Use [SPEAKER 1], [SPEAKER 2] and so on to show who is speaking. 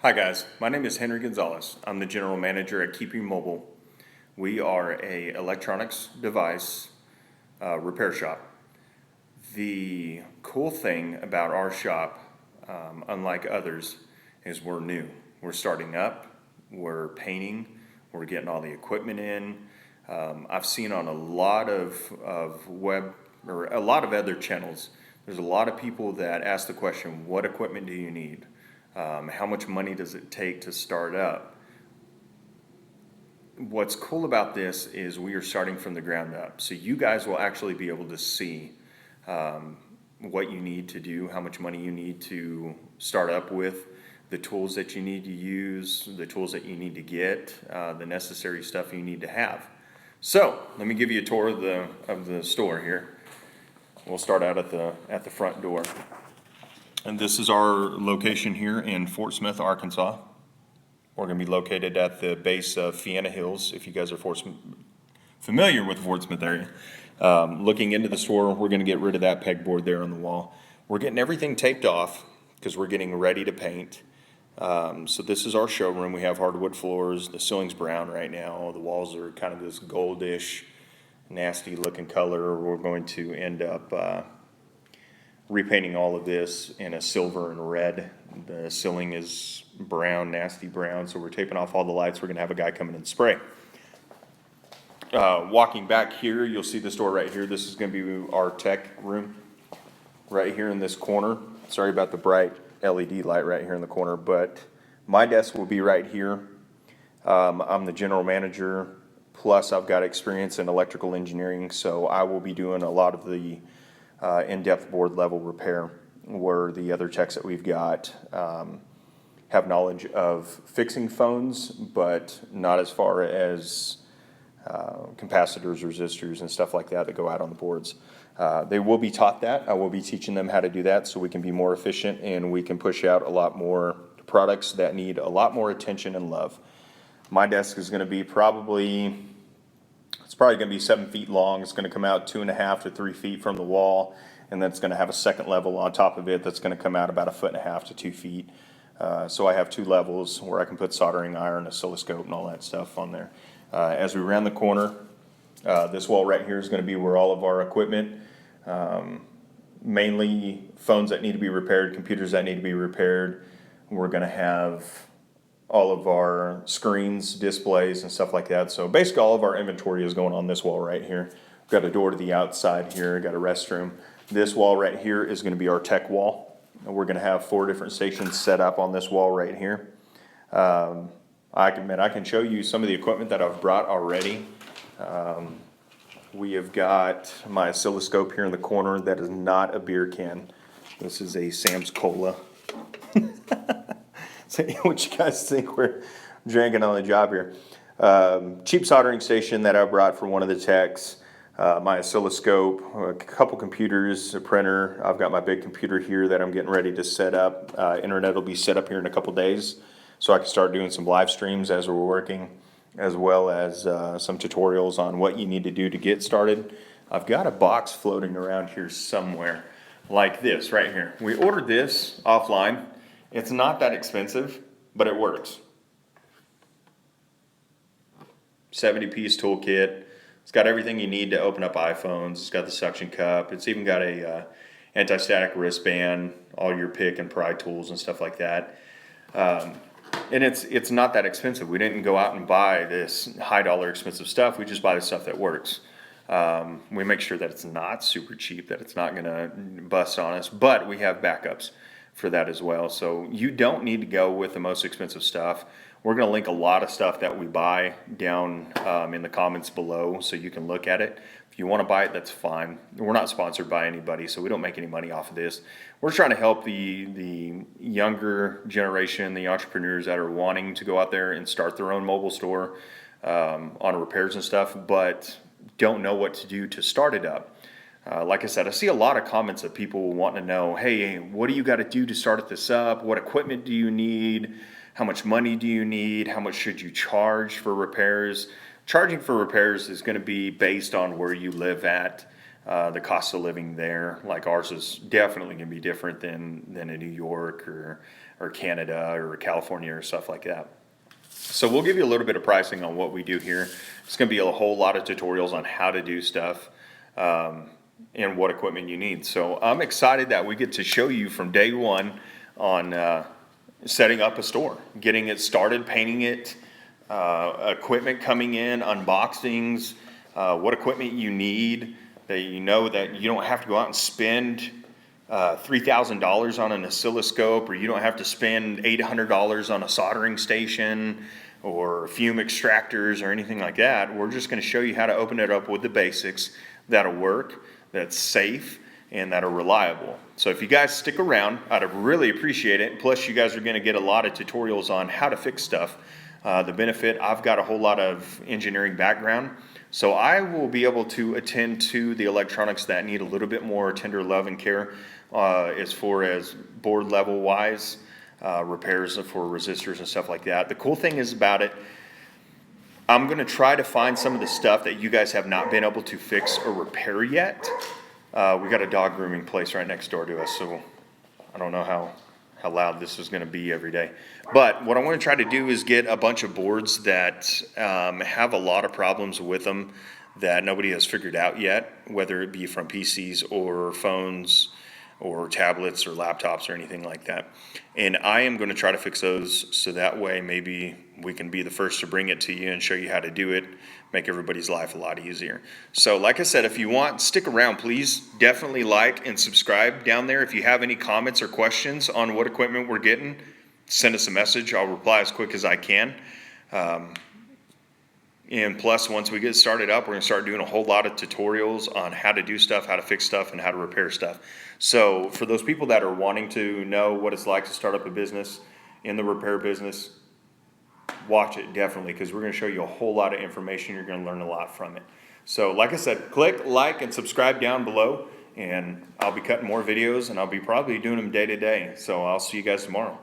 [SPEAKER 1] Hi guys, my name is Henry Gonzalez. I'm the general manager at Keeping Mobile. We are a electronics device repair shop. The cool thing about our shop, unlike others, is we're new. We're starting up, we're painting, we're getting all the equipment in. I've seen on a lot of web or a lot of other channels, there's a lot of people that ask the question, what equipment do you need? How much money does it take to start up? What's cool about this is we are starting from the ground up. So you guys will actually be able to see what you need to do, how much money you need to start up with, the tools that you need to use, the tools that you need to get, the necessary stuff you need to have. So let me give you a tour of the store here. We'll start out at the front door. And this is our location here in Fort Smith, Arkansas. We're going to be located at the base of Fianna Hills, if you guys are familiar with the Fort Smith area. Looking into the store, we're going to get rid of that pegboard there on the wall. We're getting everything taped off because we're getting ready to paint. So this is our showroom. We have hardwood floors. The ceiling's brown right now. The walls are kind of this goldish, nasty looking color. We're going to end up repainting all of this in a silver and red. The ceiling is brown, nasty brown, so we're taping off all the lights. We're going to have a guy come in and spray. Walking back here, you'll see the store right here. This is going to be our tech room right here in this corner. Sorry about the bright LED light right here in the corner, but my desk will be right here. I'm the general manager, plus I've got experience in electrical engineering, so I will be doing a lot of the in-depth board level repair, where the other techs that we've got have knowledge of fixing phones, but not as far as capacitors, resistors, and stuff like that go out on the boards. They will be taught that. I will be teaching them how to do that so we can be more efficient and we can push out a lot more products that need a lot more attention and love. My desk is going to be it's probably going to be 7 feet long. It's going to come out 2.5 to 3 feet from the wall, and then it's going to have a second level on top of it that's going to come out about 1.5 to 2 feet. So I have 2 levels where I can put soldering iron, oscilloscope, and all that stuff on there. As we round the corner, this wall right here is going to be where all of our equipment, mainly phones that need to be repaired, computers that need to be repaired. We're going to have all of our screens, displays, and stuff like that. So basically all of our inventory is going on this wall right here. We've got a door to the outside here, got a restroom. This wall right here is going to be our tech wall. And we're going to have 4 different stations set up on this wall right here. I can show you some of the equipment that I've brought already. We have got my oscilloscope here in the corner. That is not a beer can. This is a Sam's Cola. So what you guys think we're drinking on the job here? Cheap soldering station that I brought for one of the techs. My oscilloscope, a couple computers, a printer. I've got my big computer here that I'm getting ready to set up. Internet will be set up here in a couple days, so I can start doing some live streams as we're working, as well as some tutorials on what you need to do to get started. I've got a box floating around here somewhere, like this right here. We ordered this offline. It's not that expensive, but it works. 70-piece toolkit. It's got everything you need to open up iPhones. It's got the suction cup. It's even got a anti-static wristband, all your pick and pry tools and stuff like that. And it's not that expensive. We didn't go out and buy this high dollar expensive stuff. We just buy the stuff that works. We make sure that it's not super cheap, that it's not going to bust on us, but we have backups for that as well. So you don't need to go with the most expensive stuff. We're going to link a lot of stuff that we buy down in the comments below so you can look at it. If you want to buy it, that's fine. We're not sponsored by anybody, so we don't make any money off of this. We're trying to help the younger generation, the entrepreneurs that are wanting to go out there and start their own mobile store on repairs and stuff, but don't know what to do to start it up. Like I said, I see a lot of comments of people wanting to know, hey, what do you got to do to start this up? What equipment do you need? How much money do you need? How much should you charge for repairs? Charging for repairs is going to be based on where you live at, the cost of living there. Like ours is definitely going to be different than in New York or or Canada or California or stuff like that. So we'll give you a little bit of pricing on what we do here. It's going to be a whole lot of tutorials on how to do stuff and what equipment you need. So I'm excited that we get to show you from day one on setting up a store, getting it started, painting it, equipment coming in, unboxings, what equipment you need, that you know that you don't have to go out and spend $3,000 on an oscilloscope, or you don't have to spend $800 on a soldering station or fume extractors or anything like that. We're just going to show you how to open it up with the basics that'll work, that's safe, and that are reliable. So if you guys stick around, I'd really appreciate it. Plus, you guys are going to get a lot of tutorials on how to fix stuff. The benefit, I've got a whole lot of engineering background, so I will be able to attend to the electronics that need a little bit more tender love and care as far as board level wise, repairs for resistors and stuff like that. The cool thing is about it, I'm going to try to find some of the stuff that you guys have not been able to fix or repair yet. We got a dog grooming place right next door to us, so I don't know how loud this is going to be every day. But what I want to try to do is get a bunch of boards that have a lot of problems with them that nobody has figured out yet, whether it be from PCs or phones or tablets or laptops or anything like that. And I am going to try to fix those, so that way maybe we can be the first to bring it to you and show you how to do it, make everybody's life a lot easier. So like I said, if you want, stick around, please. Definitely like and subscribe down there. If you have any comments or questions on what equipment we're getting, send us a message. I'll reply as quick as I can. And plus, once we get started up, we're going to start doing a whole lot of tutorials on how to do stuff, how to fix stuff, and how to repair stuff. So for those people that are wanting to know what it's like to start up a business in the repair business, watch it definitely, because we're going to show you a whole lot of information. You're going to learn a lot from it. So like I said, click like and subscribe down below, and I'll be cutting more videos, and I'll be probably doing them day to day. So I'll see you guys tomorrow.